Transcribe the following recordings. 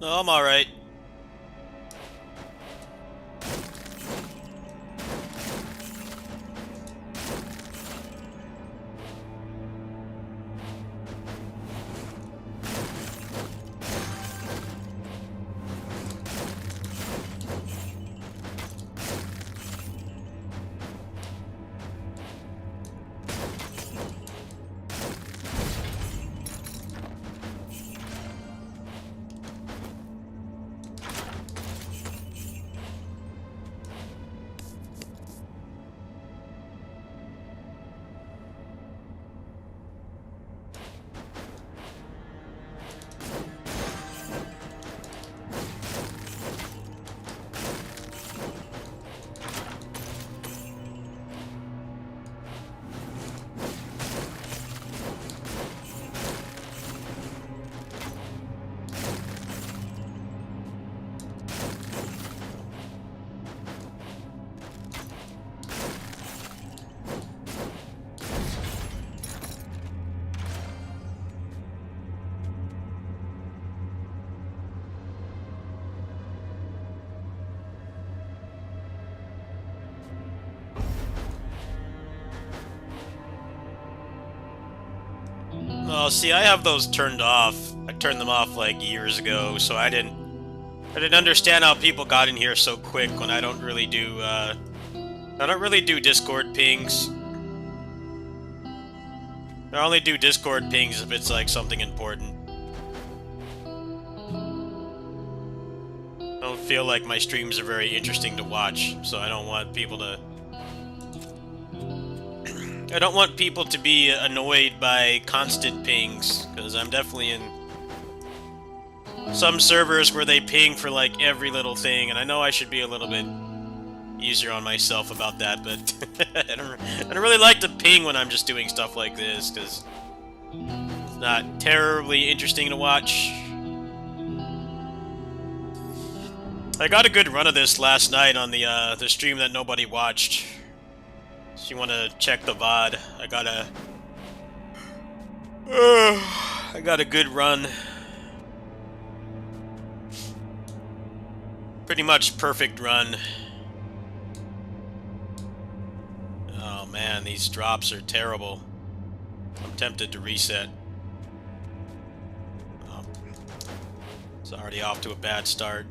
No, I'm alright. Oh, see, I have those turned off. I turned them off like years ago, so I didn't understand how people got in here so quick when I don't really do Discord pings. I only do Discord pings if it's like something important. I don't feel like my streams are very interesting to watch, so I don't want people to be annoyed by constant pings, because I'm definitely in some servers where they ping for like every little thing, and I know I should be a little bit easier on myself about that, but I don't really like to ping when I'm just doing stuff like this, because it's not terribly interesting to watch. I got a good run of this last night on the stream that nobody watched. If you want to check the VOD, I got a good run. Pretty much perfect run. Oh man, these drops are terrible. I'm tempted to reset. Oh, it's already off to a bad start.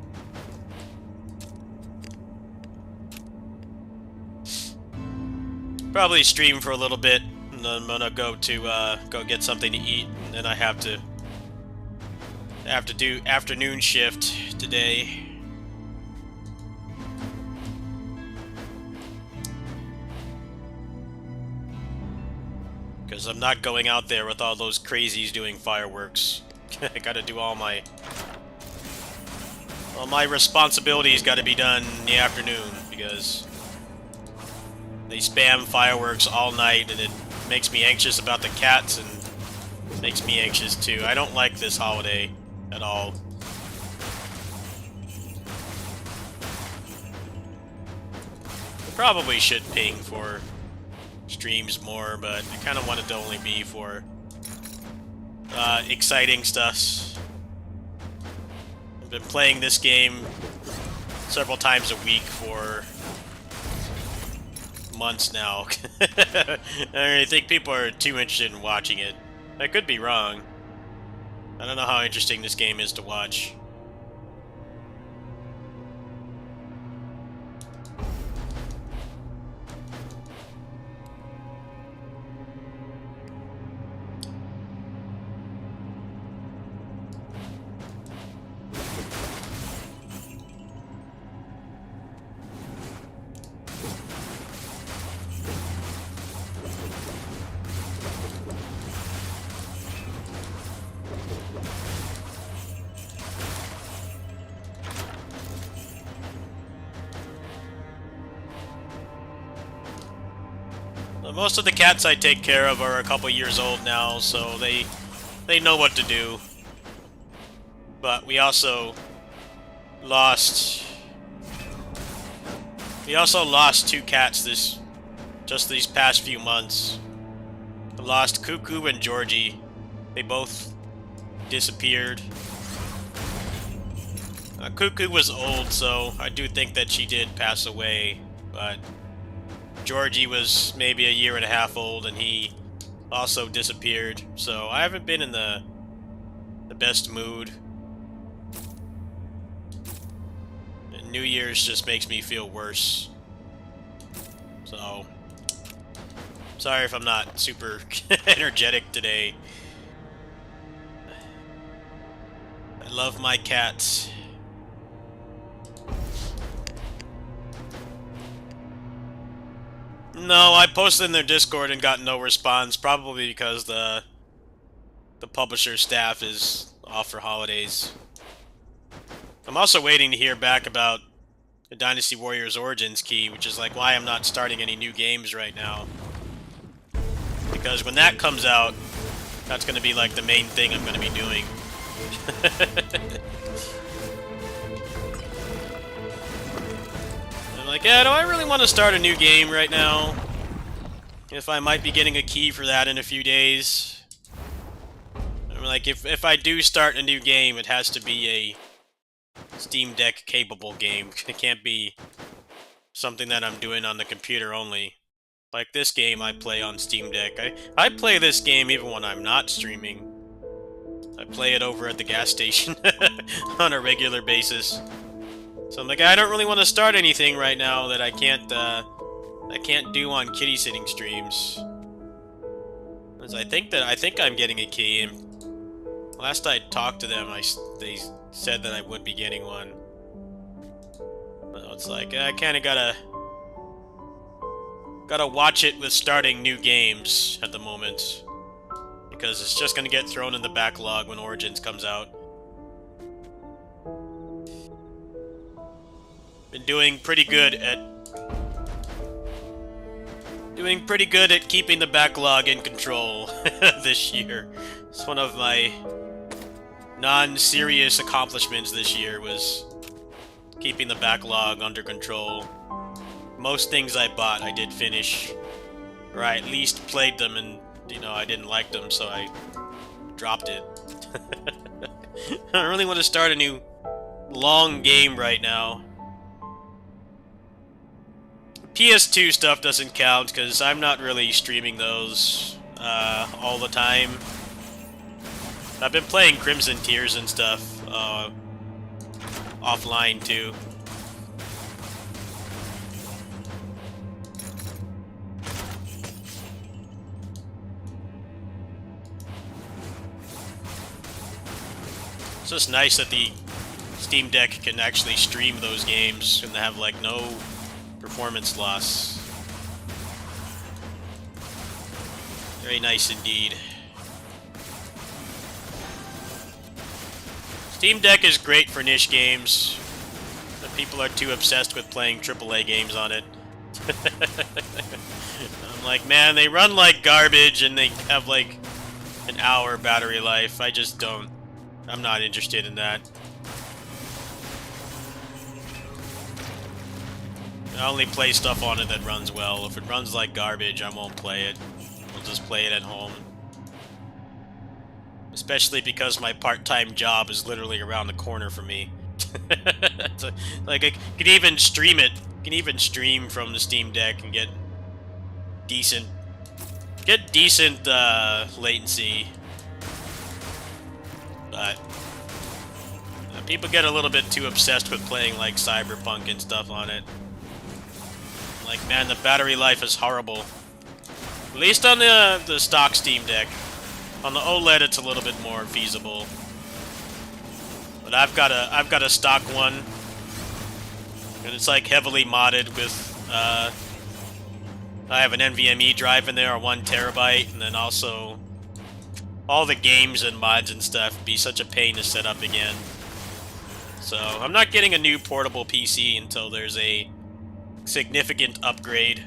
Probably stream for a little bit, and then I'm gonna go get something to eat, and then I have to do afternoon shift today. Because I'm not going out there with all those crazies doing fireworks. I gotta do all my responsibilities gotta be done in the afternoon, because they spam fireworks all night, and it makes me anxious about the cats, and makes me anxious too. I don't like this holiday at all. Probably should ping for streams more, but I kind of want it to only be for exciting stuff. I've been playing this game several times a week for months now. I think people are too interested in watching it. I could be wrong. I don't know how interesting this game is to watch. Most of the cats I take care of are a couple years old now, so they know what to do. But we also lost 2 cats just these past few months. We lost Cuckoo and Georgie. They both disappeared. Cuckoo was old, so I do think that she did pass away, but Georgie was maybe a year and a half old, and he also disappeared, so I haven't been in the best mood. And New Year's just makes me feel worse. So, sorry if I'm not super energetic today. I love my cats. No, I posted in their Discord and got no response, probably because the publisher staff is off for holidays. I'm also waiting to hear back about the Dynasty Warriors Origins key, which is like why I'm not starting any new games right now. Because when that comes out, that's going to be like the main thing I'm going to be doing. I'm like, yeah, do I really want to start a new game right now? If I might be getting a key for that in a few days. I'm like, if I do start a new game, it has to be a Steam Deck capable game. It can't be something that I'm doing on the computer only. Like this game I play on Steam Deck. I play this game even when I'm not streaming. I play it over at the gas station on a regular basis. So I'm like, I don't really want to start anything right now that I can't do on kitty sitting streams. Because I think I'm getting a key, and last I talked to them, they said that I would be getting one. But it's like I kind of gotta watch it with starting new games at the moment, because it's just gonna get thrown in the backlog when Origins comes out. Been doing pretty good at keeping the backlog in control this year. It's one of my non-serious accomplishments this year, was keeping the backlog under control. Most things I bought I did finish, or I at least played them, and I didn't like them, so I dropped it. I don't really want to start a new long game right now. PS2 stuff doesn't count because I'm not really streaming those all the time. I've been playing Crimson Tears and stuff offline too. It's just nice that the Steam Deck can actually stream those games and have like no performance loss. Very nice indeed. Steam Deck is great for niche games, but people are too obsessed with playing AAA games on it. I'm like, man, they run like garbage and they have like an hour battery life. I just don't. I'm not interested in that. I only play stuff on it that runs well. If it runs like garbage, I won't play it. I'll just play it at home. Especially because my part-time job is literally around the corner from me. So, like, I can even stream it. I can even stream from the Steam Deck and get decent latency. But people get a little bit too obsessed with playing like Cyberpunk and stuff on it. Like, man, the battery life is horrible. At least on the stock Steam Deck. On the OLED, it's a little bit more feasible. But I've got a stock one, and it's like heavily modded with. I have an NVMe drive in there, or 1 terabyte, and then also all the games and mods and stuff be such a pain to set up again. So I'm not getting a new portable PC until there's a significant upgrade.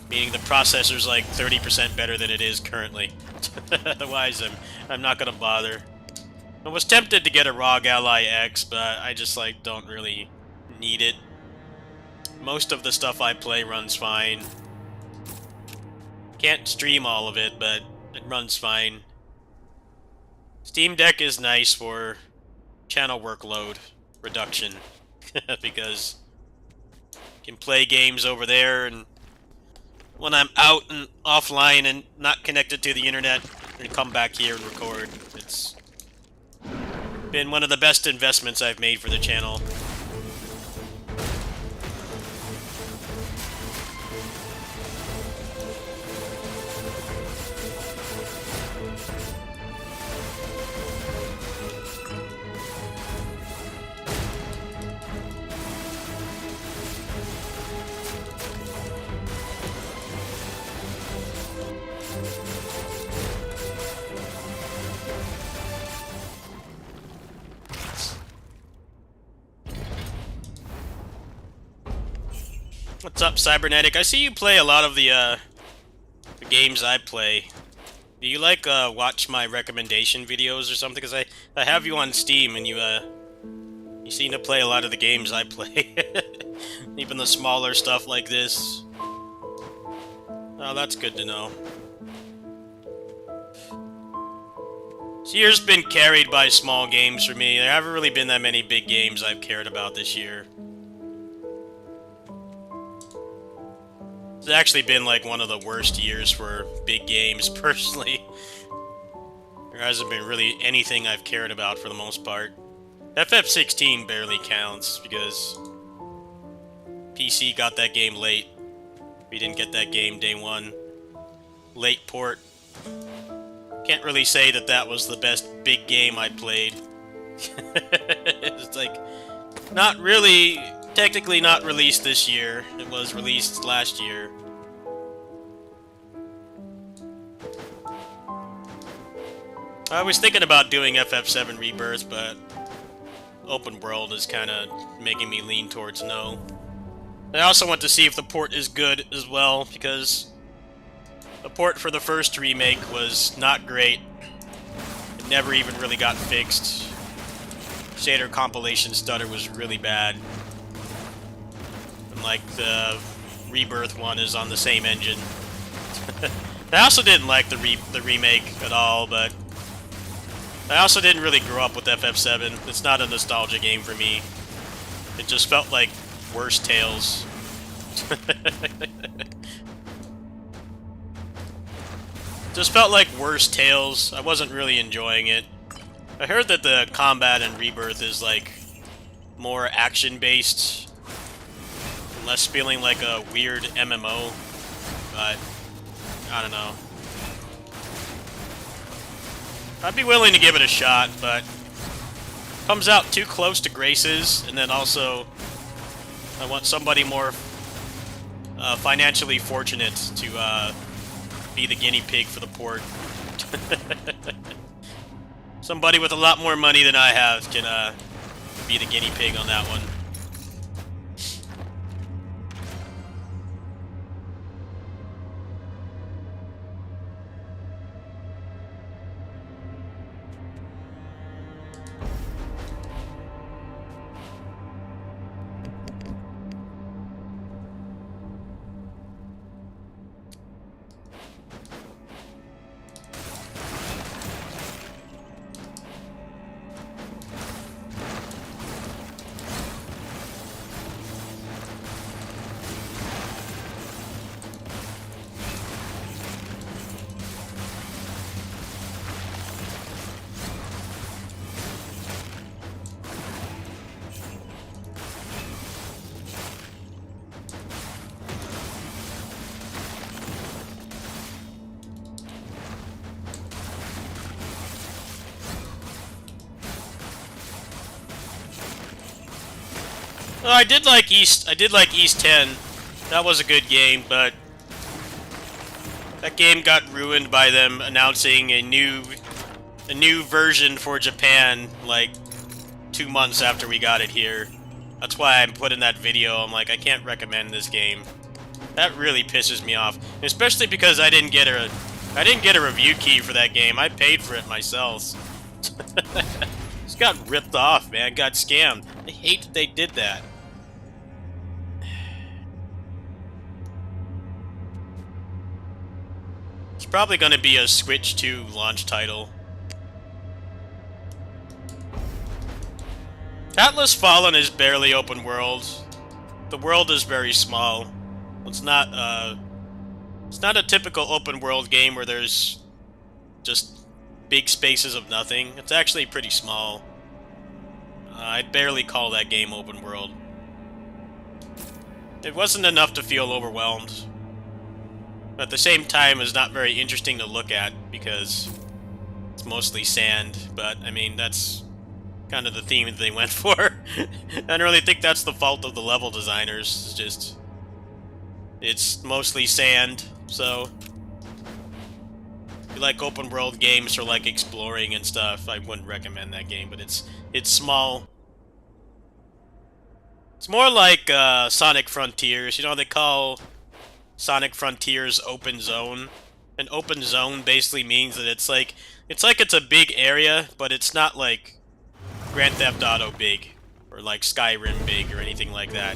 Meaning the processor's like 30% better than it is currently. Otherwise, I'm not gonna bother. I was tempted to get a ROG Ally X, but I just like don't really need it. Most of the stuff I play runs fine. Can't stream all of it, but it runs fine. Steam Deck is nice for channel workload reduction because you can play games over there, and when I'm out and offline and not connected to the internet, and come back here and record. It's been one of the best investments I've made for the channel. What's up, Cybernetic? I see you play a lot of the games I play. Do you like watch my recommendation videos or something? Because I have you on Steam and you seem to play a lot of the games I play. Even the smaller stuff like this. Oh, that's good to know. This year's been carried by small games for me. There haven't really been that many big games I've cared about this year. It's actually been like one of the worst years for big games, personally. There hasn't been really anything I've cared about for the most part. FF16 barely counts because PC got that game late. We didn't get that game day one. Late port. Can't really say that that was the best big game I played. It's like, not really, technically not released this year. It was released last year. I was thinking about doing FF7 Rebirth, but open world is kind of making me lean towards no. I also want to see if the port is good as well, because the port for the first remake was not great. It never even really got fixed. Shader compilation stutter was really bad. And like the Rebirth one is on the same engine. I also didn't like the remake at all, but I also didn't really grow up with FF7. It's not a nostalgia game for me. It just felt like worse Tales. Just felt like worse Tales. I wasn't really enjoying it. I heard that the combat in Rebirth is like more action-based, less feeling like a weird MMO, but I don't know. I'd be willing to give it a shot, but comes out too close to Graces, and then also I want somebody more financially fortunate to be the guinea pig for the port. Somebody with a lot more money than I have can be the guinea pig on that one. Well, I did like East 10. That was a good game, but that game got ruined by them announcing a new version for Japan like 2 months after we got it here. That's why I put in that video. I'm like, I can't recommend this game. That really pisses me off, especially because I didn't get a review key for that game. I paid for it myself. Just got ripped off, man. Got scammed. I hate that they did that. It's probably going to be a Switch 2 launch title. Atlas Fallen is barely open world. The world is very small. It's not a typical open world game where there's just big spaces of nothing. It's actually pretty small. I'd barely call that game open world. It wasn't enough to feel overwhelmed. At the same time, it's not very interesting to look at because it's mostly sand. But I mean, that's kind of the theme that they went for. I don't really think that's the fault of the level designers. It's mostly sand, so if you like open world games or like exploring and stuff, I wouldn't recommend that game, but it's small. It's more like Sonic Frontiers. You know, they call Sonic Frontiers open zone. An open zone basically means that it's like it's a big area, but it's not like Grand Theft Auto big or like Skyrim big or anything like that.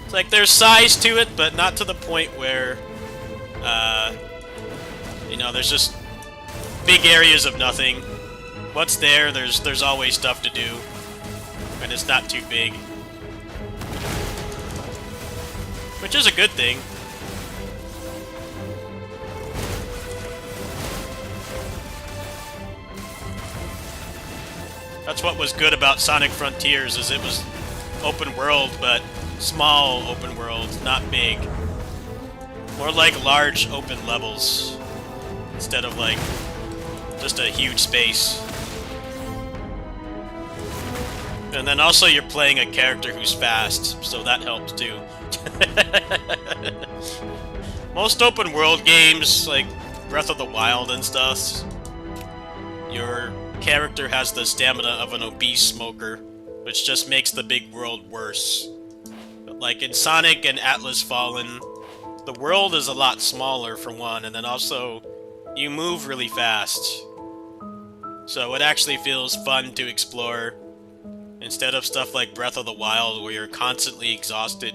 It's like there's size to it, but not to the point where, you know, there's just big areas of nothing. What's there? There's always stuff to do, and it's not too big, which is a good thing. That's what was good about Sonic Frontiers, is it was open world, but small open world, not big. More like large open levels, instead of like just a huge space. And then also you're playing a character who's fast, so that helps too. Most open world games, like Breath of the Wild and stuff, your character has the stamina of an obese smoker, which just makes the big world worse. But like in Sonic and Atlas Fallen, the world is a lot smaller for one, and then also you move really fast. So it actually feels fun to explore, instead of stuff like Breath of the Wild where you're constantly exhausted.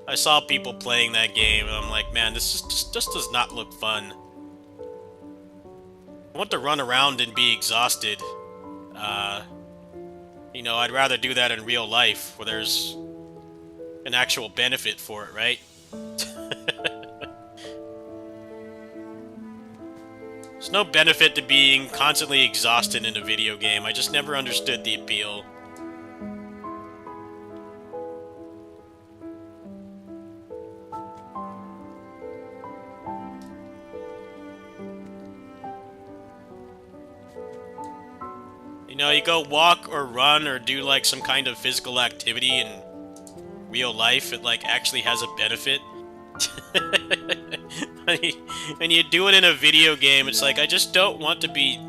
I saw people playing that game, and I'm like, man, this just does not look fun. I want to run around and be exhausted. You know, I'd rather do that in real life, where there's an actual benefit for it, right? There's no benefit to being constantly exhausted in a video game. I just never understood the appeal. You know, you go walk or run or do like some kind of physical activity in real life, it like actually has a benefit. And you do it in a video game, it's like, I just don't want to be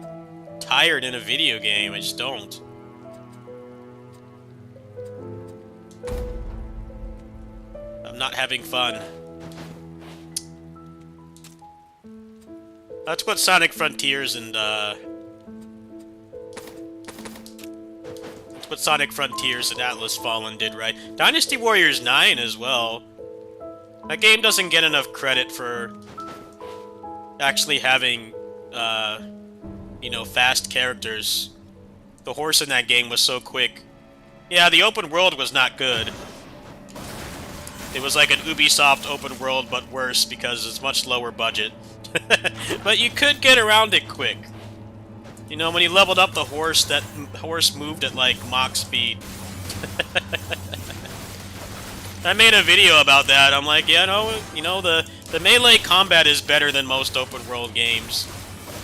tired in a video game. I just don't. I'm not having fun. That's what Sonic Frontiers and what Sonic Frontiers and Atlas Fallen did right. Dynasty Warriors 9 as well. That game doesn't get enough credit for actually having, you know, fast characters. The horse in that game was so quick. Yeah, the open world was not good. It was like an Ubisoft open world, but worse because it's much lower budget. But you could get around it quick. You know, when you leveled up the horse, that horse moved at like Mach speed. I made a video about that. I'm like, yeah, no, you know, the melee combat is better than most open world games.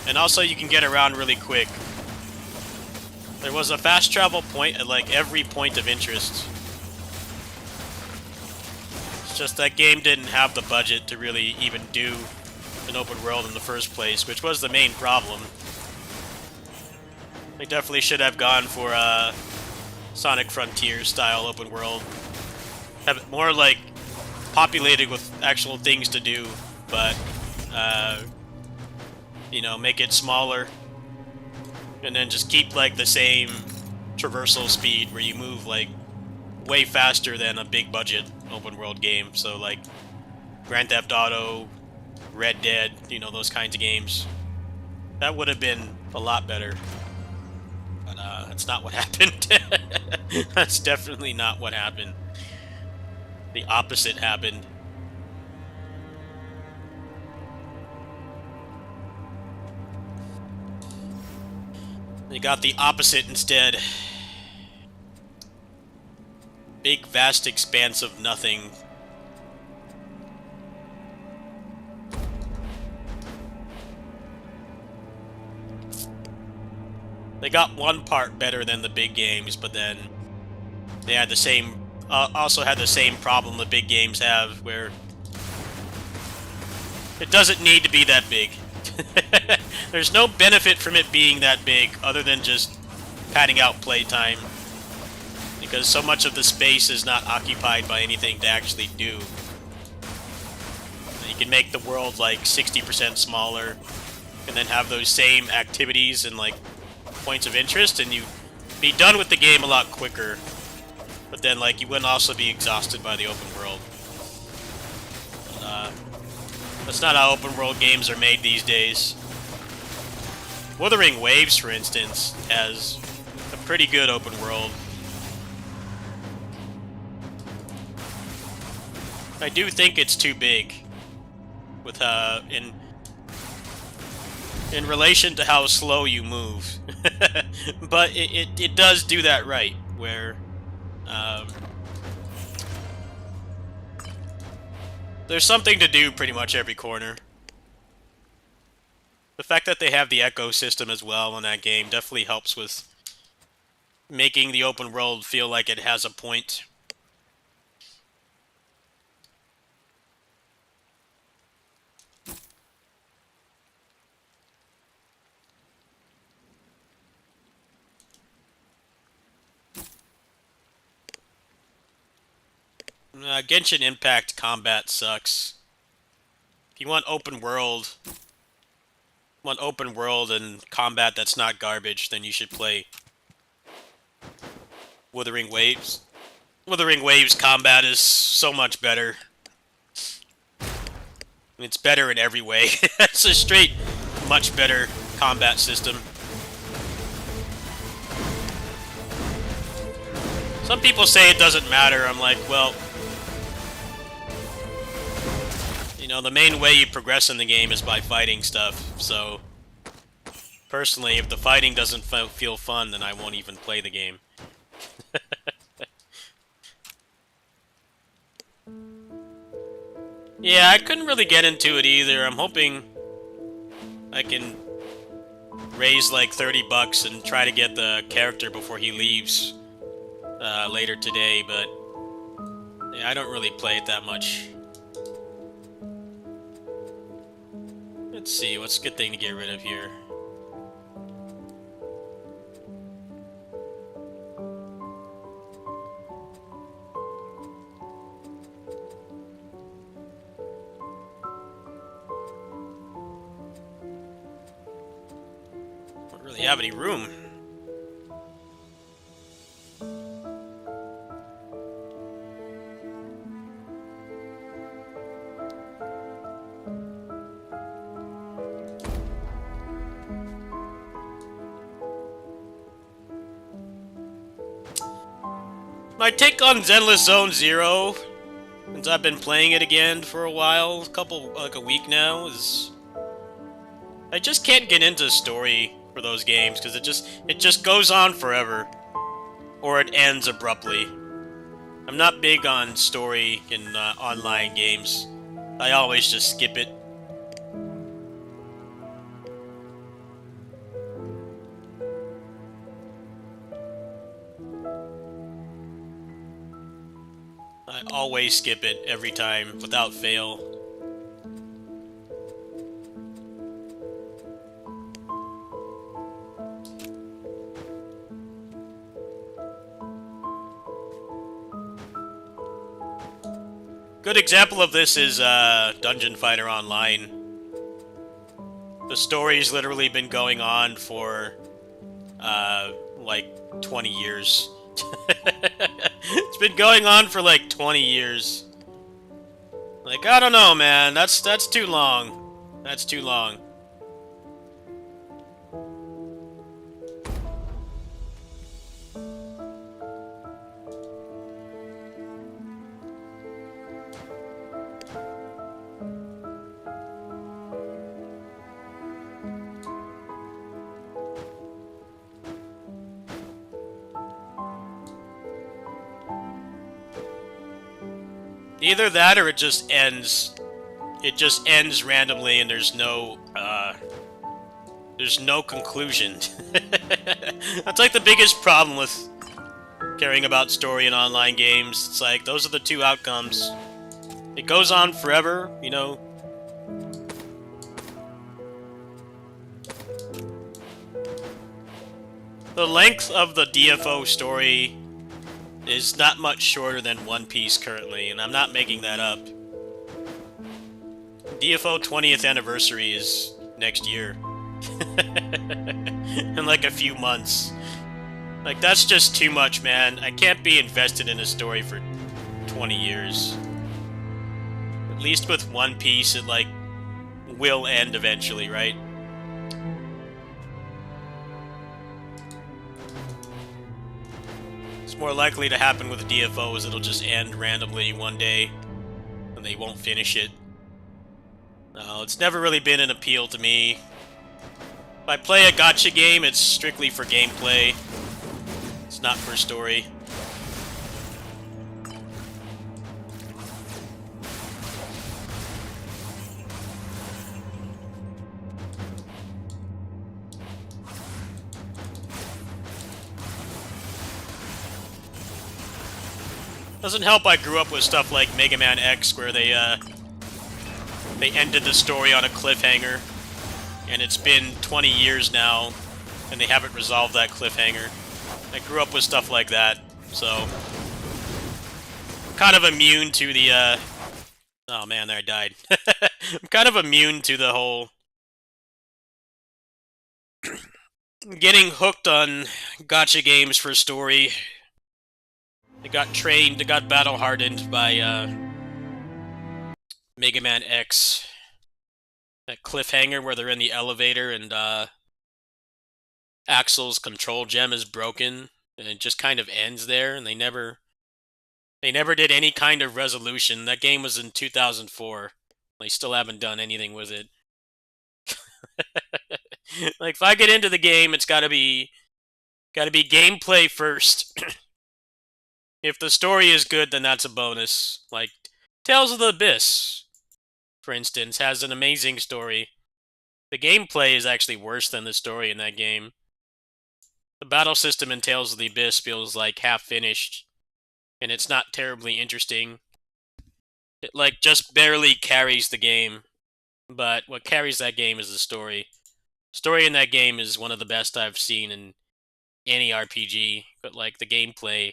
And also you can get around really quick. There was a fast travel point at like every point of interest. It's just that game didn't have the budget to really even do an open world in the first place, which was the main problem. They definitely should have gone for Sonic Frontiers style open world. Have it more like populated with actual things to do, but you know, make it smaller, and then just keep like the same traversal speed where you move like way faster than a big budget open world game. So like Grand Theft Auto, Red Dead, you know, those kinds of games. That would have been a lot better. But that's not what happened. That's definitely not what happened. The opposite happened. They got the opposite instead. Big, vast expanse of nothing. They got one part better than the big games, but then they had the same, also had the same problem the big games have, where it doesn't need to be that big. There's no benefit from it being that big, other than just padding out playtime, because so much of the space is not occupied by anything to actually do. You can make the world like 60% smaller, and then have those same activities and like points of interest, and you'd be done with the game a lot quicker. But then, like, you wouldn't also be exhausted by the open world. That's not how open world games are made these days. Wuthering Waves, for instance, has a pretty good open world. I do think it's too big, with in relation to how slow you move. But it does do that right, where there's something to do pretty much every corner. The fact that they have the ecosystem as well in that game definitely helps with making the open world feel like it has a point. Genshin Impact combat sucks. If you want open world and combat that's not garbage, then you should play Wuthering Waves. Wuthering Waves combat is so much better. It's better in every way. It's a straight, much better combat system. Some people say it doesn't matter. I'm like, well, you know, the main way you progress in the game is by fighting stuff, so personally, if the fighting doesn't feel fun, then I won't even play the game. Yeah, I couldn't really get into it either. I'm hoping I can raise like 30 bucks and try to get the character before he leaves later today, but yeah, I don't really play it that much. Let's see, what's a good thing to get rid of here? Don't really have any room. My take on Zenless Zone Zero, since I've been playing it again for a while, like a week now, is I just can't get into story for those games because it just goes on forever, or it ends abruptly. I'm not big on story in online games. I always just skip it. I always skip it every time, without fail. Good example of this is Dungeon Fighter Online. The story's literally been going on for like 20 years. It's been going on for like 20 years. Like, I don't know, man. That's too long. That's too long. Either that or it just ends. It just ends randomly and there's no conclusion. That's like the biggest problem with caring about story in online games. It's like, those are the two outcomes. It goes on forever, you know. The length of the DFO story is not much shorter than One Piece currently, and I'm not making that up. DFO 20th anniversary is next year. In like a few months. Like, that's just too much, man. I can't be invested in a story for 20 years. At least with One Piece, it, like, will end eventually, right? It's more likely to happen with DFOs, it'll just end randomly one day, and they won't finish it. No, it's never really been an appeal to me. If I play a gacha game, it's strictly for gameplay. It's not for story. Doesn't help I grew up with stuff like Mega Man X, where they ended the story on a cliffhanger, and it's been 20 years now, and they haven't resolved that cliffhanger. I grew up with stuff like that, so I'm kind of immune to the, oh man, there I died. I'm kind of immune to the whole getting hooked on gacha games for story. They got trained, they got battle-hardened by, Mega Man X. That cliffhanger where they're in the elevator and, Axel's control gem is broken, and it just kind of ends there, and they never did any kind of resolution. That game was in 2004. They still haven't done anything with it. Like, if I get into the game, it's gotta be gameplay first. If the story is good, then that's a bonus. Like, Tales of the Abyss, for instance, has an amazing story. The gameplay is actually worse than the story in that game. The battle system in Tales of the Abyss feels like half-finished, and it's not terribly interesting. It, like, just barely carries the game, but what carries that game is the story. Story in that game is one of the best I've seen in any RPG, but, like, the gameplay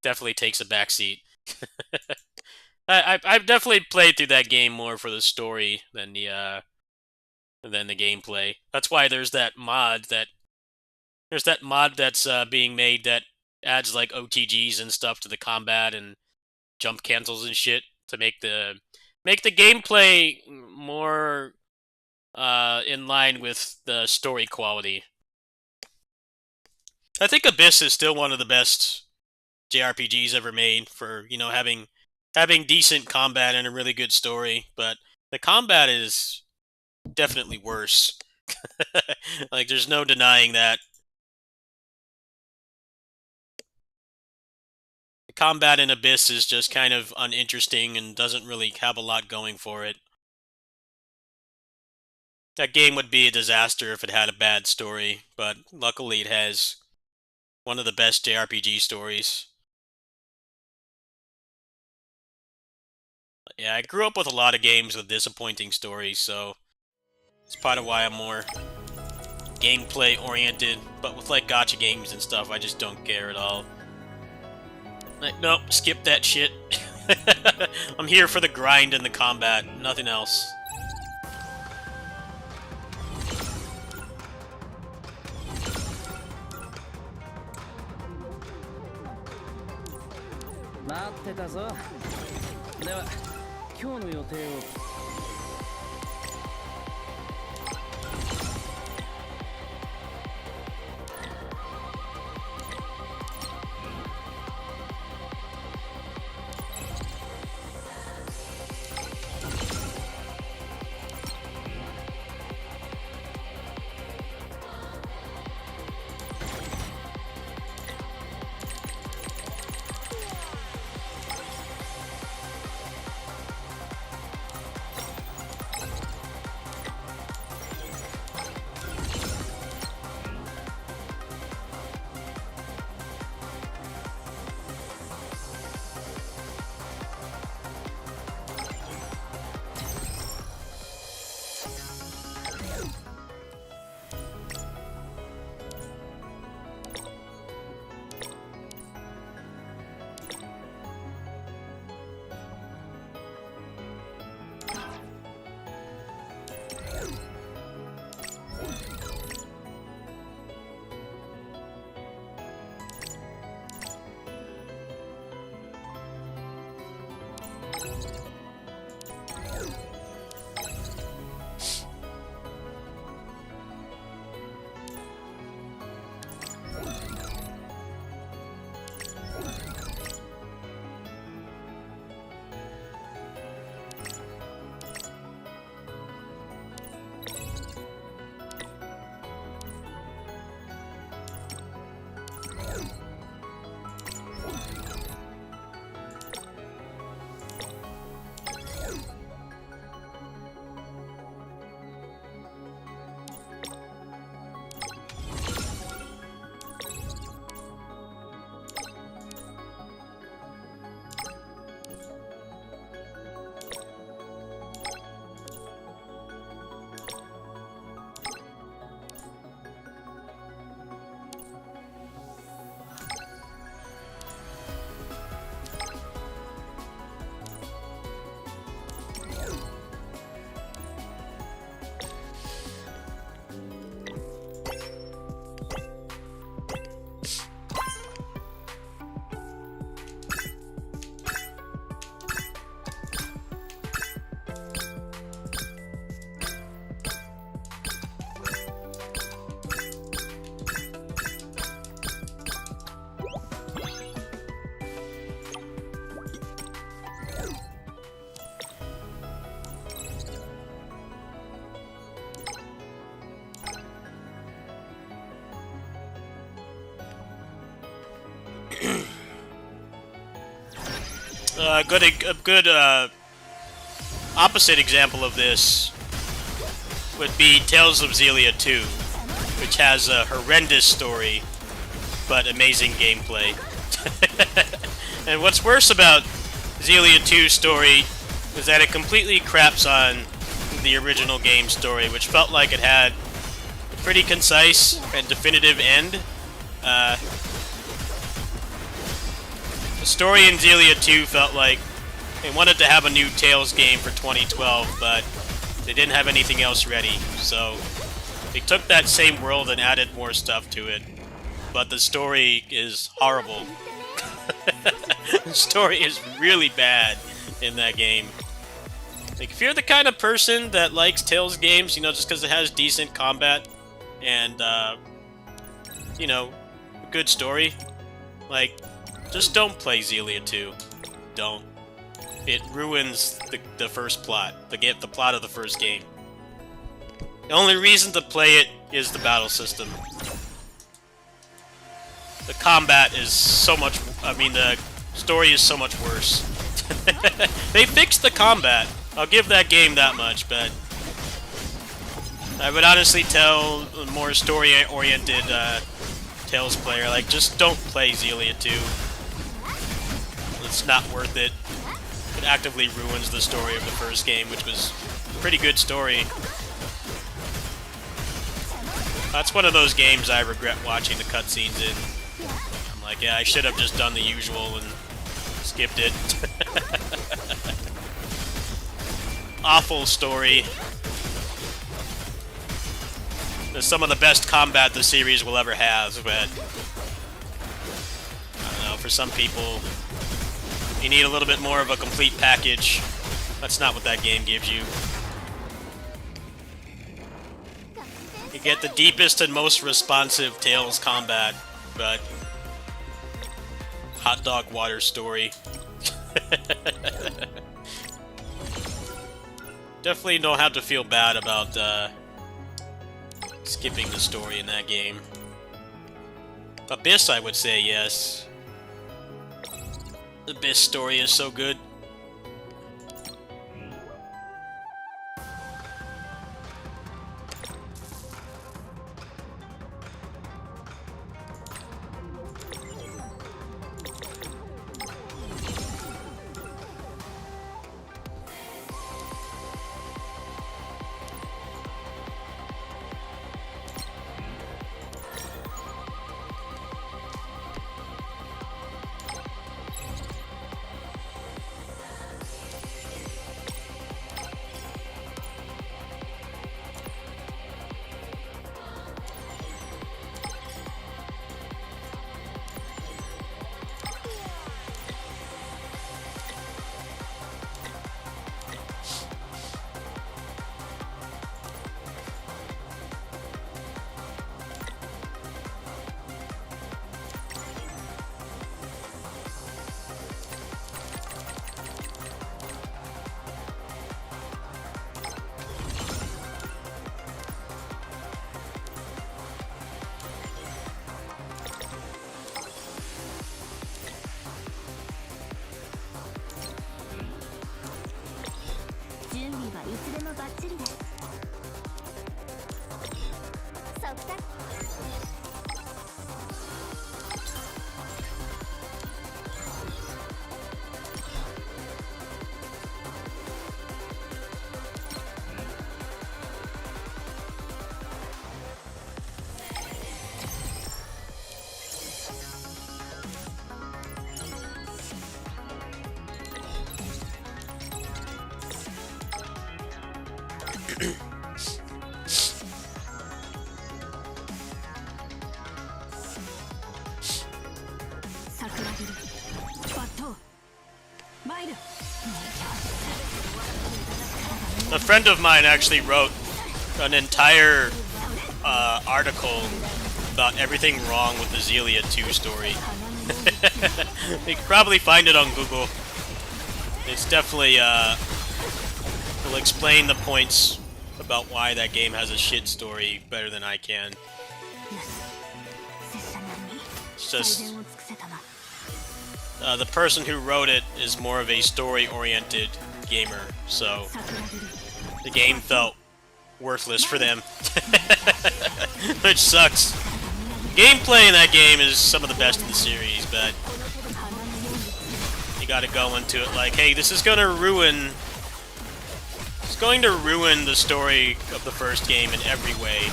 definitely takes a backseat. I've definitely played through that game more for the story than the gameplay. That's why there's that mod that's being made that adds like OTGs and stuff to the combat and jump cancels and shit to make the gameplay more in line with the story quality. I think Abyss is still one of the best JRPGs ever made for, you know, having decent combat and a really good story, but the combat is definitely worse. Like, there's no denying that. The combat in Abyss is just kind of uninteresting and doesn't really have a lot going for it. That game would be a disaster if it had a bad story, but luckily it has one of the best JRPG stories. Yeah, I grew up with a lot of games with disappointing stories, so it's part of why I'm more gameplay-oriented, but with, like, gacha games and stuff, I just don't care at all. Like, nope, skip that shit. I'm here for the grind and the combat, nothing else. A good opposite example of this would be Tales of Xillia 2, which has a horrendous story, but amazing gameplay. And what's worse about Xillia 2's story is that it completely craps on the original game story, which felt like it had a pretty concise and definitive end. The story in Xillia 2 felt like they wanted to have a new Tales game for 2012, but they didn't have anything else ready, so they took that same world and added more stuff to it. But the story is horrible. The story is really bad in that game. Like, if you're the kind of person that likes Tales games, you know, just because it has decent combat and, you know, a good story, like, just don't play Xillia 2. Don't. It ruins the first plot, the plot of the first game. The only reason to play it is the battle system. The combat is so much... I mean, the story is so much worse. They fixed the combat. I'll give that game that much, but... I would honestly tell a more story-oriented Tales player, like, just don't play Xillia 2. It's not worth it. It actively ruins the story of the first game, which was a pretty good story. That's one of those games I regret watching the cutscenes in. I'm like, yeah, I should have just done the usual and skipped it. awful story. There's some of the best combat the series will ever have, but I don't know, for some people, you need a little bit more of a complete package. That's not what that game gives you. You get the deepest and most responsive Tales combat, but hot dog water story. Definitely don't have to feel bad about skipping the story in that game. Abyss, I would say yes. The Abyss story is so good. A friend of mine actually wrote an entire article about everything wrong with the Xillia 2 story. You can probably find it on Google. It's definitely, will explain the points about why that game has a shit story better than I can. It's just... the person who wrote it is more of a story-oriented gamer, so the game felt worthless for them. Which sucks. Gameplay in that game is some of the best in the series, but you gotta go into it like, hey, this is gonna ruin... It's going to ruin the story of the first game in every way.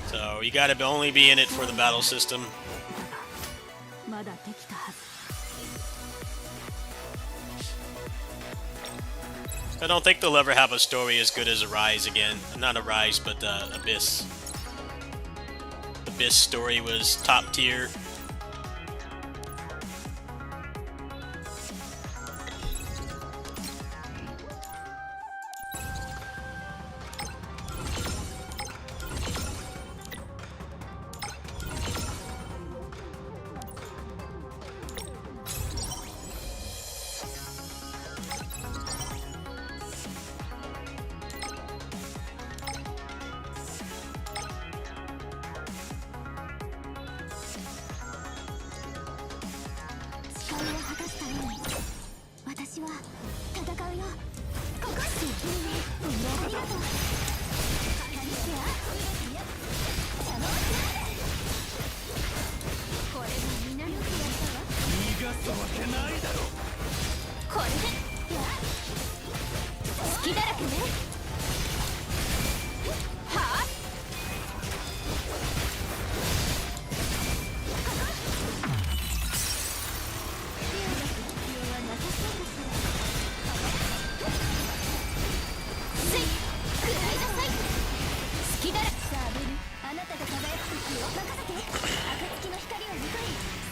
So you gotta only be in it for the battle system. I don't think they'll ever have a story as good as Arise again. Not Arise, but Abyss. Abyss story was top tier.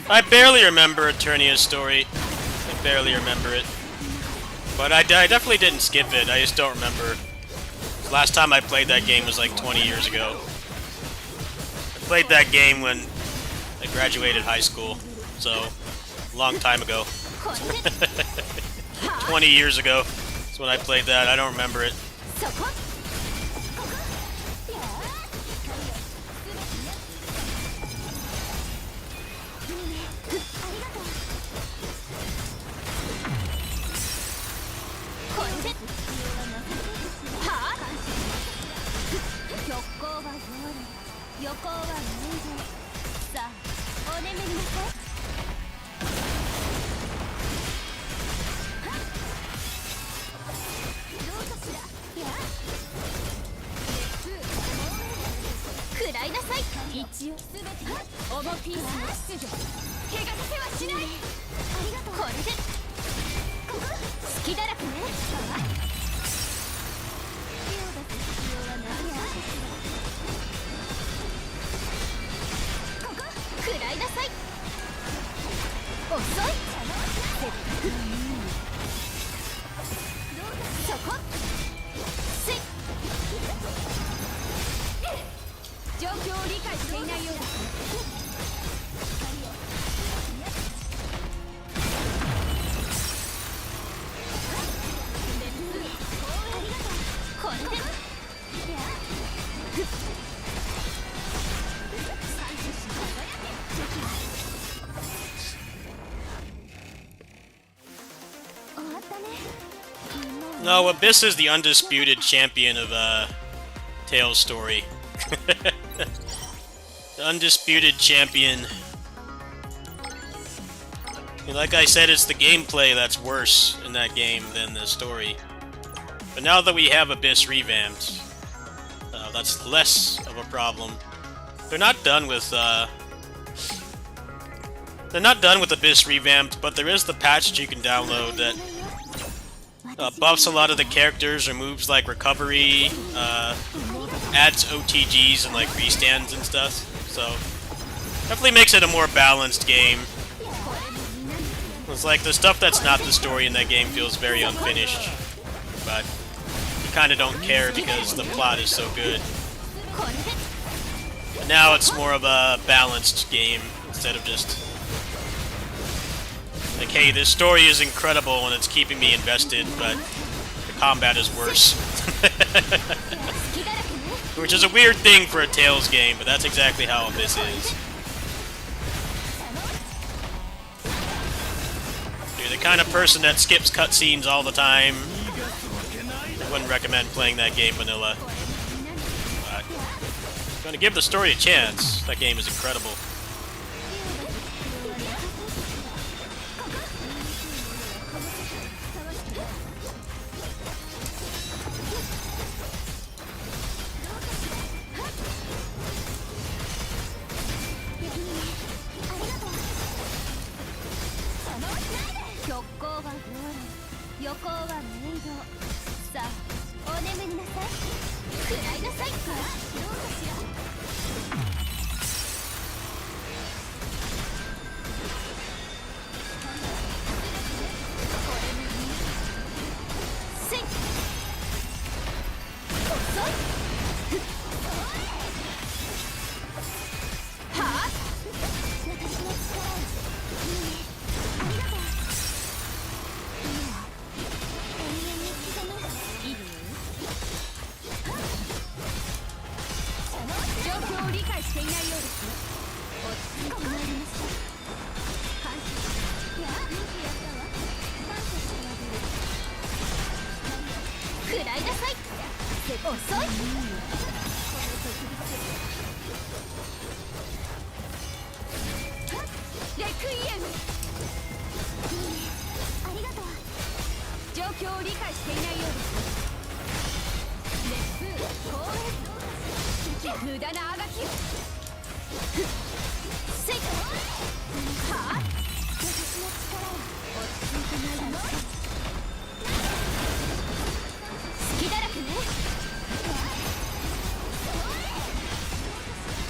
I barely remember Eternia's story. I barely remember it. But I definitely didn't skip it. I just don't remember. Last time I played that game was like 20 years ago. I played that game when I graduated high school. So, a long time ago. 20 years ago. That's when I played that. I don't remember it. No, Abyss is the undisputed champion of Tales story. The undisputed champion. Like I said, it's the gameplay that's worse in that game than the story. But now that we have Abyss revamped, that's less of a problem. They're not done with Abyss revamped, but there is the patch that you can download that buffs a lot of the characters, removes like recovery, adds OTGs and like restands and stuff. So definitely makes it a more balanced game. It's like the stuff that's not the story in that game feels very unfinished, but you kind of don't care because the plot is so good. But now it's more of a balanced game instead of just like, hey, this story is incredible and it's keeping me invested, but the combat is worse. Which is a weird thing for a Tales game, but that's exactly how Abyss is. You're the kind of person that skips cutscenes all the time. I wouldn't recommend playing that game vanilla. But if you're gonna give the story a chance, that game is incredible.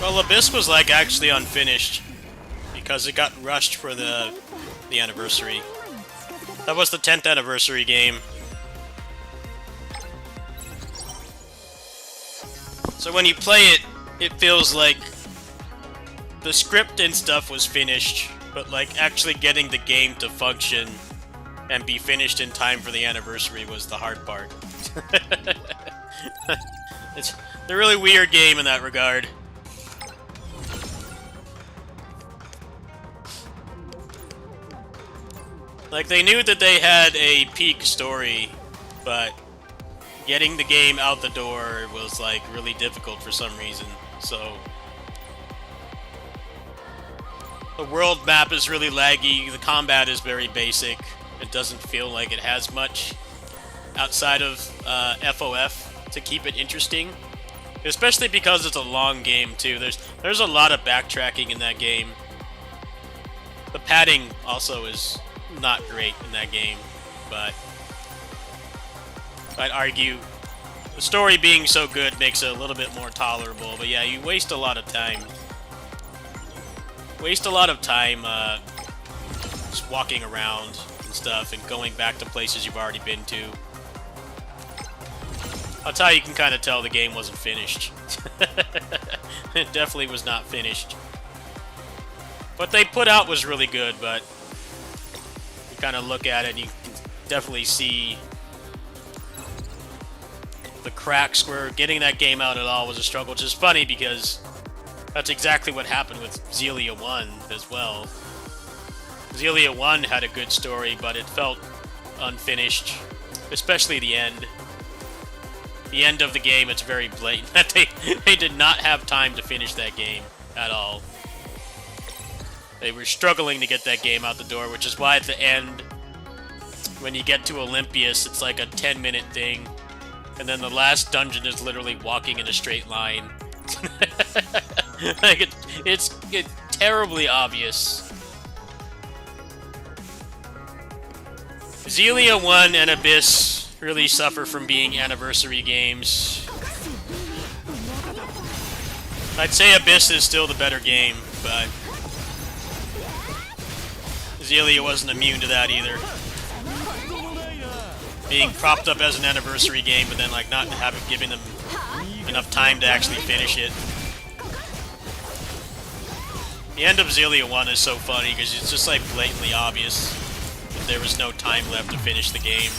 Well, Abyss was like actually unfinished because it got rushed for the anniversary. That was the 10th anniversary game. So when you play it, it feels like the script and stuff was finished, but like actually getting the game to function and be finished in time for the anniversary was the hard part. It's a really weird game in that regard. Like, they knew that they had a peak story, but getting the game out the door was, like, really difficult for some reason, so... The world map is really laggy, the combat is very basic, it doesn't feel like it has much outside of FOF to keep it interesting. Especially because it's a long game, too. There's a lot of backtracking in that game. The padding also is not great in that game, but I'd argue the story being so good makes it a little bit more tolerable. But yeah, you waste a lot of time. Just walking around and stuff and going back to places you've already been to. That's how you can kind of tell the game wasn't finished. It definitely was not finished. What they put out was really good, but you kind of look at it and you can definitely see the cracks where getting that game out at all was a struggle, which is funny because that's exactly what happened with Xillia 1 as well. Xillia 1 had a good story, but it felt unfinished, especially the end. The end of the game, it's very blatant that they did not have time to finish that game at all. They were struggling to get that game out the door, which is why at the end, when you get to Olympias, it's like a 10-minute thing, and then the last dungeon is literally walking in a straight line. Like it's terribly obvious. Xillia 1 and Abyss really suffer from being anniversary games. I'd say Abyss is still the better game, but Xillia wasn't immune to that either. Being propped up as an anniversary game, but then like not giving them enough time to actually finish it. The end of Xillia 1 is so funny because it's just like blatantly obvious that there was no time left to finish the game.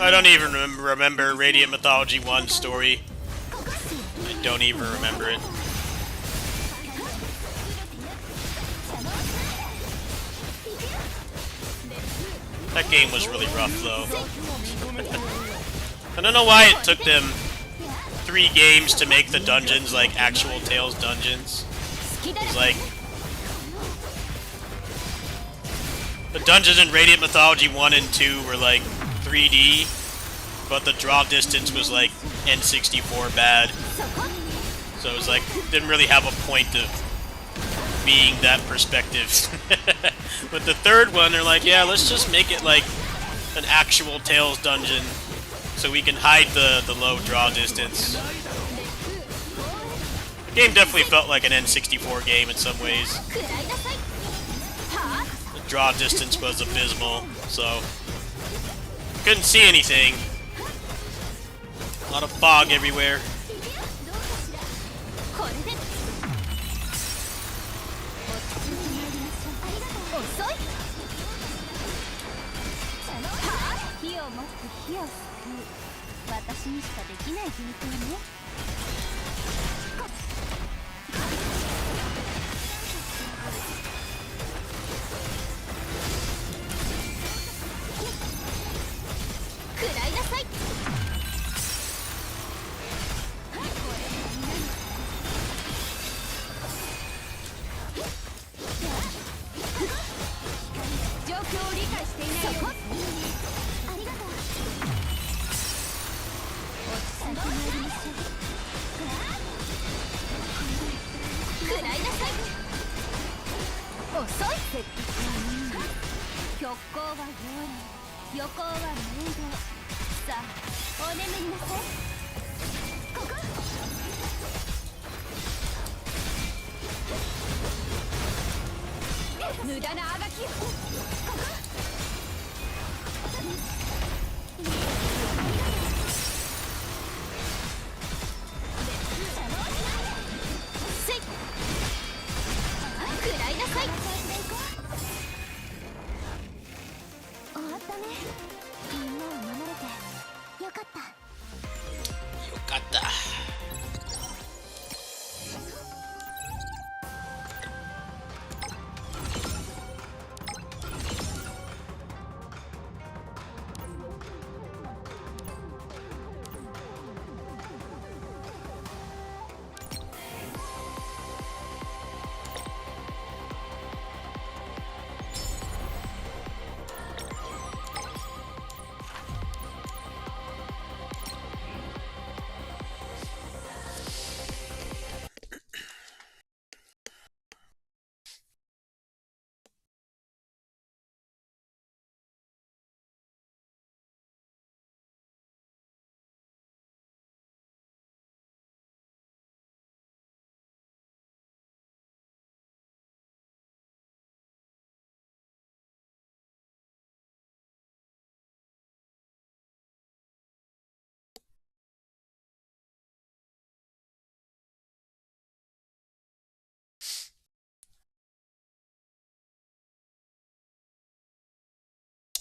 I don't even remember Radiant Mythology 1 story. I don't even remember it. That game was really rough, though. I don't know why it took them 3 games to make the dungeons like actual Tales dungeons. It's like the dungeons in Radiant Mythology 1 and 2 were like 3D, but the draw distance was like N64 bad. So it was like, didn't really have a point of being that perspective. But the third one, they're like, yeah, let's just make it like an actual Tales dungeon so we can hide the low draw distance. The game definitely felt like an N64 game in some ways. The draw distance was abysmal, so couldn't see anything. A lot of fog everywhere.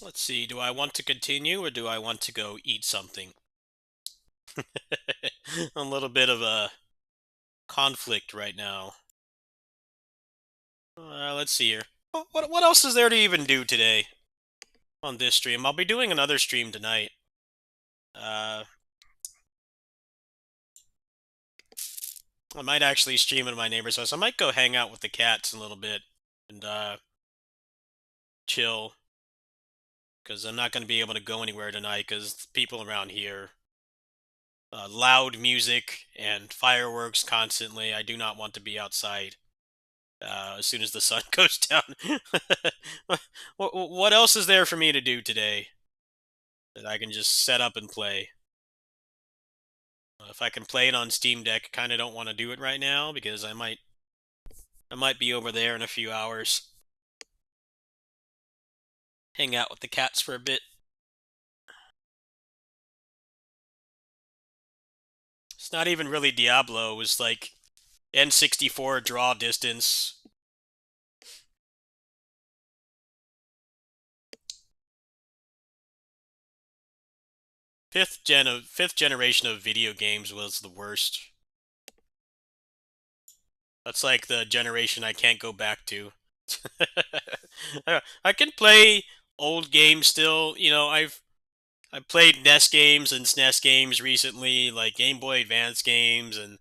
Let's see, do I want to continue or do I want to go eat something? A little bit of a conflict right now. Let's see here. What else is there to even do today on this stream? I'll be doing another stream tonight. I might actually stream at my neighbor's house. I might go hang out with the cats a little bit and chill. Because I'm not going to be able to go anywhere tonight because people around here, loud music and fireworks constantly. I do not want to be outside as soon as the sun goes down. What else is there for me to do today that I can just set up and play? If I can play it on Steam Deck, kind of don't want to do it right now because I might be over there in a few hours. Hang out with the cats for a bit. It's not even really Diablo. It was like N64 draw distance. fifth generation of video games was the worst. That's like the generation I can't go back to. I can play old games still. You know, I've played NES games and SNES games recently, like Game Boy Advance games and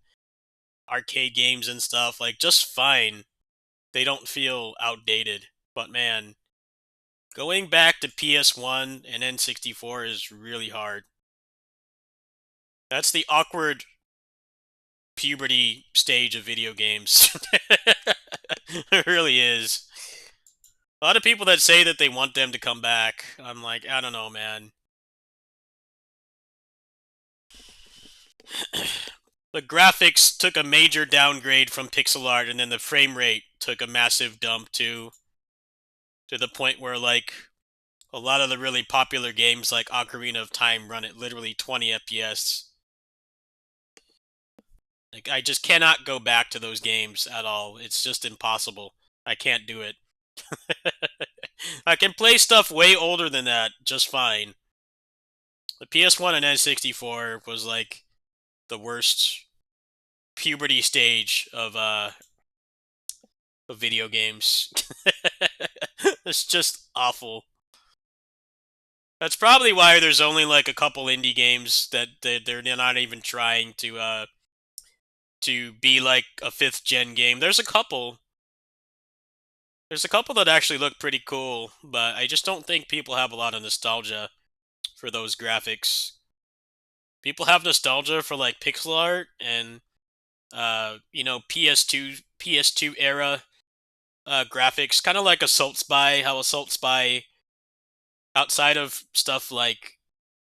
arcade games and stuff. Like just fine. They don't feel outdated. But man, going back to PS1 and N64 is really hard. That's the awkward puberty stage of video games. It really is. A lot of people that say that they want them to come back, I'm like, I don't know, man. The graphics took a major downgrade from pixel art, and then the frame rate took a massive dump too. To the point where, like, a lot of the really popular games like Ocarina of Time run at literally 20 FPS. Like, I just cannot go back to those games at all. It's just impossible. I can't do it. I can play stuff way older than that just fine. The PS1 and N64 was like the worst puberty stage of video games. It's just awful. That's probably why there's only like a couple indie games that they're not even trying to be like a 5th gen game. There's a couple that actually look pretty cool, but I just don't think people have a lot of nostalgia for those graphics. People have nostalgia for like pixel art and you know, PS2 era graphics, kind of like Assault Spy, how Assault Spy, outside of stuff like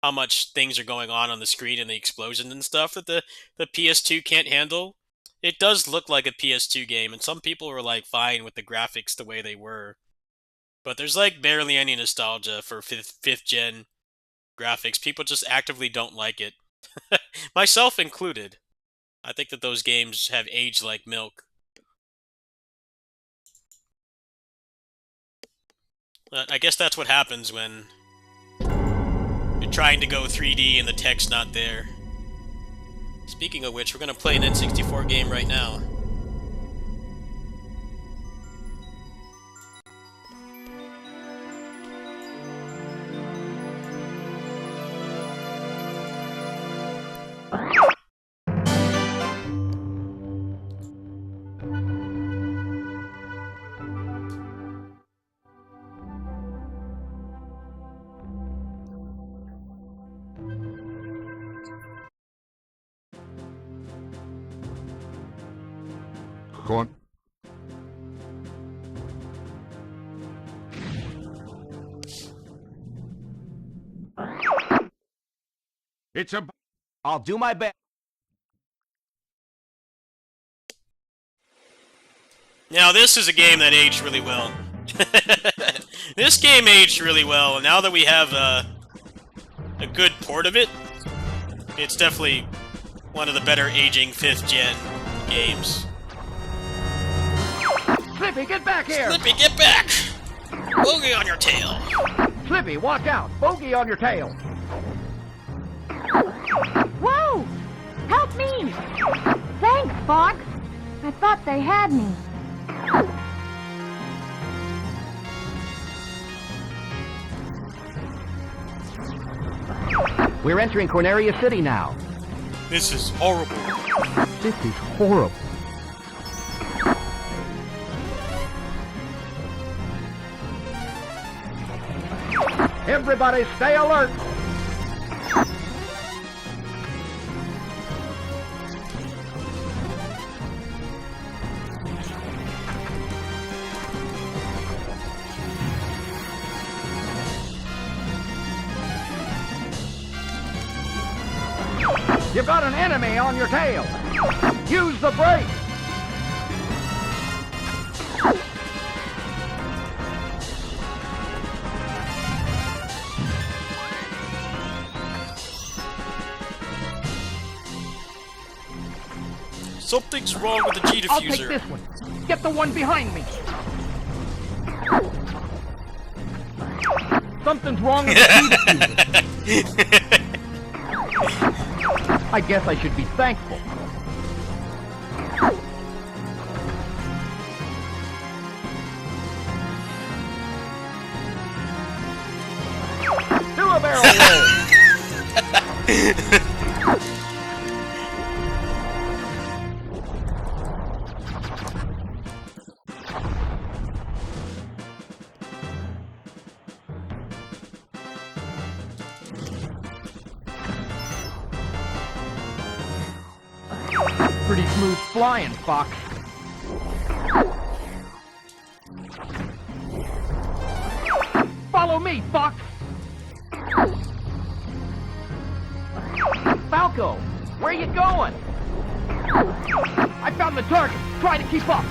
how much things are going on the screen and the explosions and stuff that the PS2 can't handle, it does look like a PS2 game, and some people were like fine with the graphics the way they were. But there's like barely any nostalgia for fifth gen graphics. People just actively don't like it. Myself included. I think that those games have aged like milk. But I guess that's what happens when you're trying to go 3D and the tech's not there. Speaking of which, we're going to play an N64 game right now. Go on. It's a... I'll do my best. Now, this is a game that aged really well. This game aged really well, and now that we have a good port of it, it's definitely one of the better aging 5th gen games. Slippy, get back here! Slippy, get back! Bogey on your tail! Slippy, watch out! Bogey on your tail! Whoa! Help me! Thanks, Fox. I thought they had me. We're entering Corneria City now. This is horrible. This is horrible. Everybody stay alert! You've got an enemy on your tail! Use the brake! Something's wrong with the G diffuser. I'll take this one. Get the one behind me. Something's wrong with the G diffuser. I guess I should be thankful. Do a barrel roll! Pretty smooth flying, Fox. Follow me, Fox! Falco, where are you going? I found the target. Try to keep up.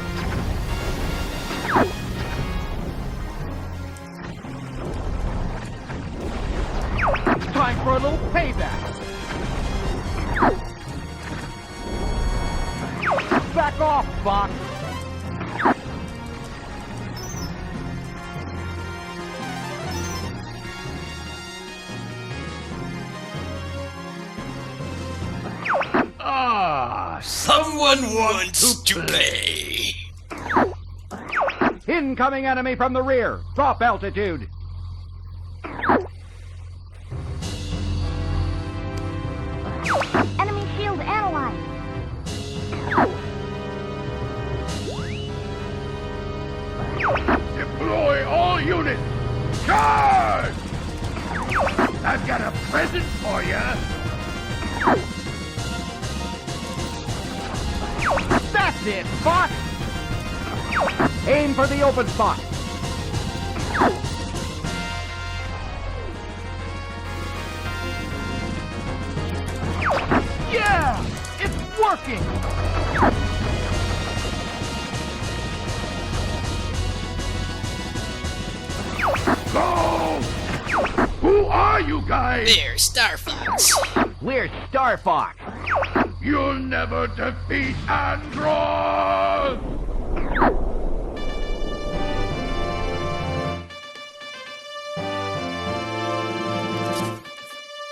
Time for a little payback. Back off, Fox. Someone wants to play. Incoming enemy from the rear. Drop altitude. Enemy shield analyzed. Deploy all units! Charge! I've got a present for you! That's it, Fox! Aim for the open spot. Yeah! It's working! Go! Who are you guys? There, Star Fox. We're Star Fox. You'll never defeat Andross!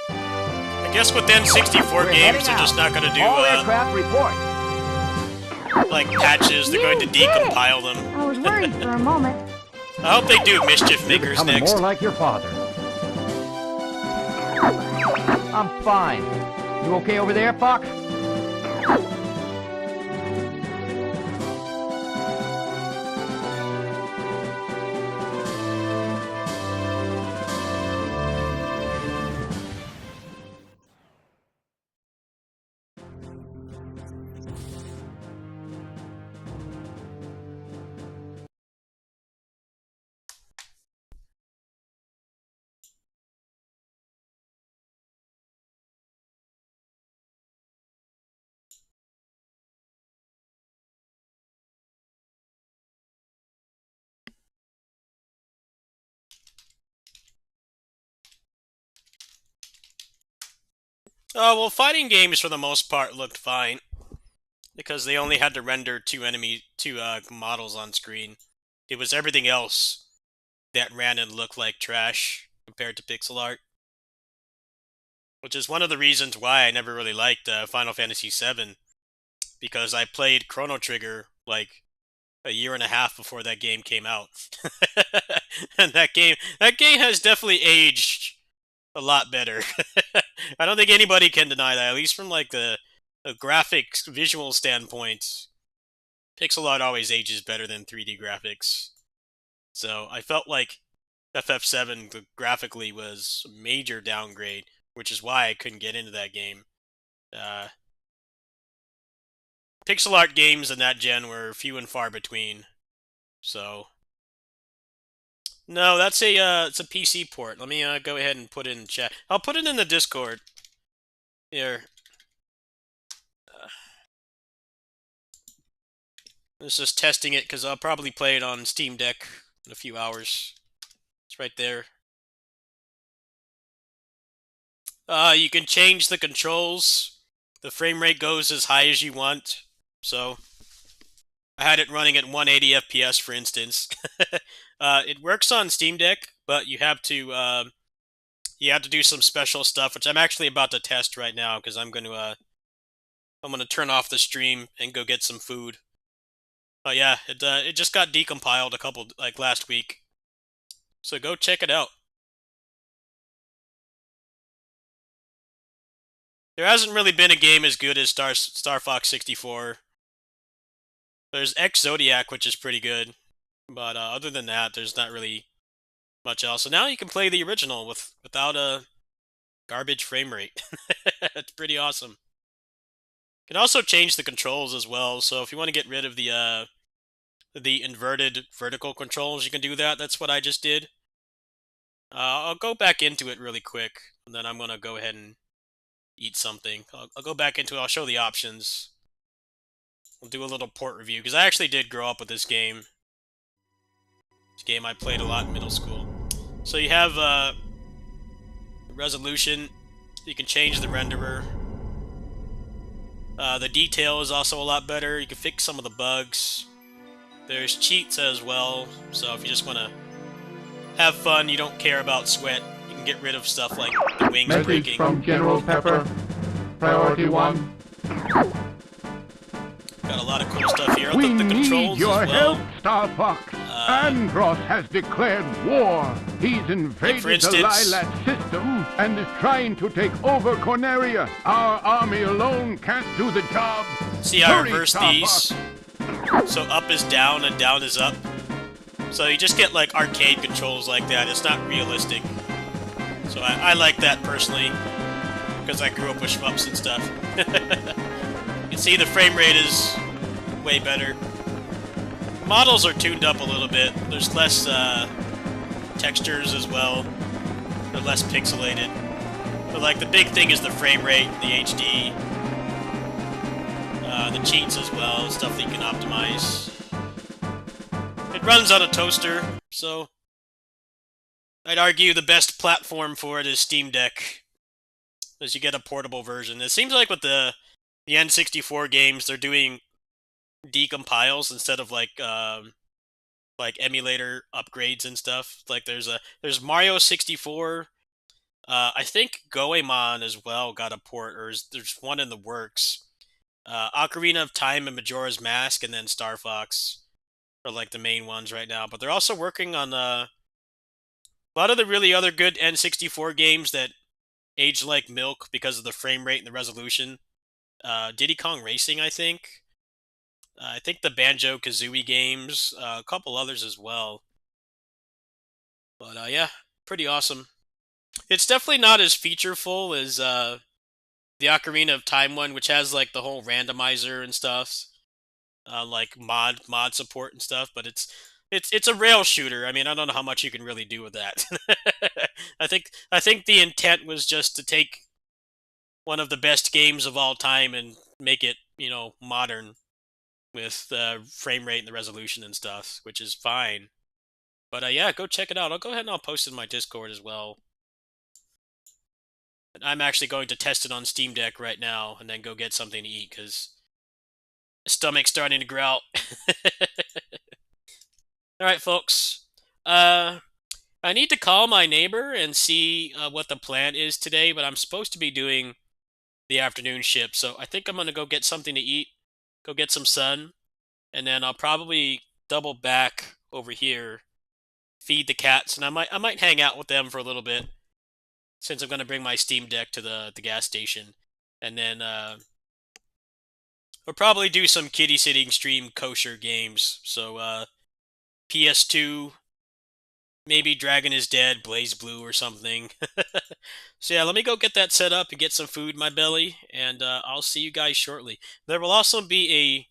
I guess with N64 We're games, heading they're just out. not going to do, All aircraft report. like, patches. They're going to You did it! decompile them. I was worried for a moment. I hope they do Mischief Makers Becoming next. more like your father. I'm fine. You okay over there, Fox? Oh, well, fighting games for the most part looked fine. Because they only had to render two models on screen. It was everything else that ran and looked like trash compared to pixel art. Which is one of the reasons why I never really liked Final Fantasy VII. Because I played Chrono Trigger, like, a year and a half before that game came out. And that game has definitely aged a lot better. I don't think anybody can deny that, at least from like the graphics visual standpoint. Pixel art always ages better than 3D graphics. So I felt like FF7 graphically was a major downgrade, which is why I couldn't get into that game. Pixel art games in that gen were few and far between. So no, that's it's a PC port. Let me go ahead and put it in chat. I'll put it in the Discord. Here. This is testing it because I'll probably play it on Steam Deck in a few hours. It's right there. You can change the controls. The frame rate goes as high as you want. So I had it running at 180 FPS, for instance. It works on Steam Deck, but you have to you have to do some special stuff, which I'm actually about to test right now because I'm gonna turn off the stream and go get some food. But yeah, it just got decompiled a couple like last week, so go check it out. There hasn't really been a game as good as Star Fox 64. There's X Zodiac, which is pretty good, but other than that, there's not really much else. So now you can play the original without a garbage frame rate. It's pretty awesome. You can also change the controls as well. So if you want to get rid of the inverted vertical controls, you can do that. That's what I just did. I'll go back into it really quick, and then I'm gonna go ahead and eat something. I'll go back into it. I'll show the options. We'll do a little port review because I actually did grow up with this game. This game I played a lot in middle school. So you have resolution. You can change the renderer. The detail is also a lot better. You can fix some of the bugs. There's cheats as well. So if you just want to have fun, you don't care about sweat, you can get rid of stuff like the wings Message breaking. from General Pepper. Priority 1. Got a lot of cool stuff here. We The need controls your as well. help, Star Fox. Andros has declared war. He's invaded the instance- Lilat system and is trying to take over Corneria. Our army alone can't do the job. See how I Hurry, reverse Star these? Fox. So up is down and down is up. So you just get like arcade controls like that. It's not realistic. So I like that personally because I grew up with shmups and stuff. You can see the frame rate is way better. Models are tuned up a little bit. There's less textures as well. They're less pixelated. But like the big thing is the frame rate, the HD, the cheats as well, stuff that you can optimize. It runs on a toaster, so I'd argue the best platform for it is Steam Deck, as you get a portable version. It seems like with the N64 games, they're doing decompiles instead of like emulator upgrades and stuff. Like there's Mario 64. I think Goemon as well got a port, or there's one in the works. Ocarina of Time and Majora's Mask, and then Star Fox are like the main ones right now. But they're also working on a lot of the really other good N64 games that age like milk because of the frame rate and the resolution. Diddy Kong Racing, I think. I think the Banjo-Kazooie games, a couple others as well. But yeah, pretty awesome. It's definitely not as featureful as the Ocarina of Time one, which has like the whole randomizer and stuff, like mod support and stuff. But it's a rail shooter. I mean, I don't know how much you can really do with that. I think the intent was just to take one of the best games of all time and make it, modern with the frame rate and the resolution and stuff, which is fine. But yeah, go check it out. I'll go ahead and I'll post it in my Discord as well. And I'm actually going to test it on Steam Deck right now and then go get something to eat because my stomach's starting to growl. Alright, folks. I need to call my neighbor and see what the plan is today, but I'm supposed to be doing the afternoon shift, so I think I'm going to go get something to eat, go get some sun, and then I'll probably double back over here, feed the cats, and I might hang out with them for a little bit, since I'm going to bring my Steam Deck to the gas station, and then we'll probably do some kitty sitting stream kosher games, so PS2, maybe Dragon is Dead, Blaze Blue or something. So yeah, let me go get that set up and get some food in my belly, and I'll see you guys shortly. There will also be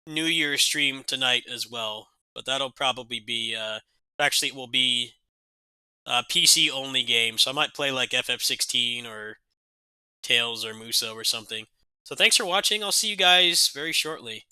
a New Year's stream tonight as well, but that'll probably be, actually it will be a PC-only game, so I might play like FF16 or Tales or Muso or something. So thanks for watching, I'll see you guys very shortly.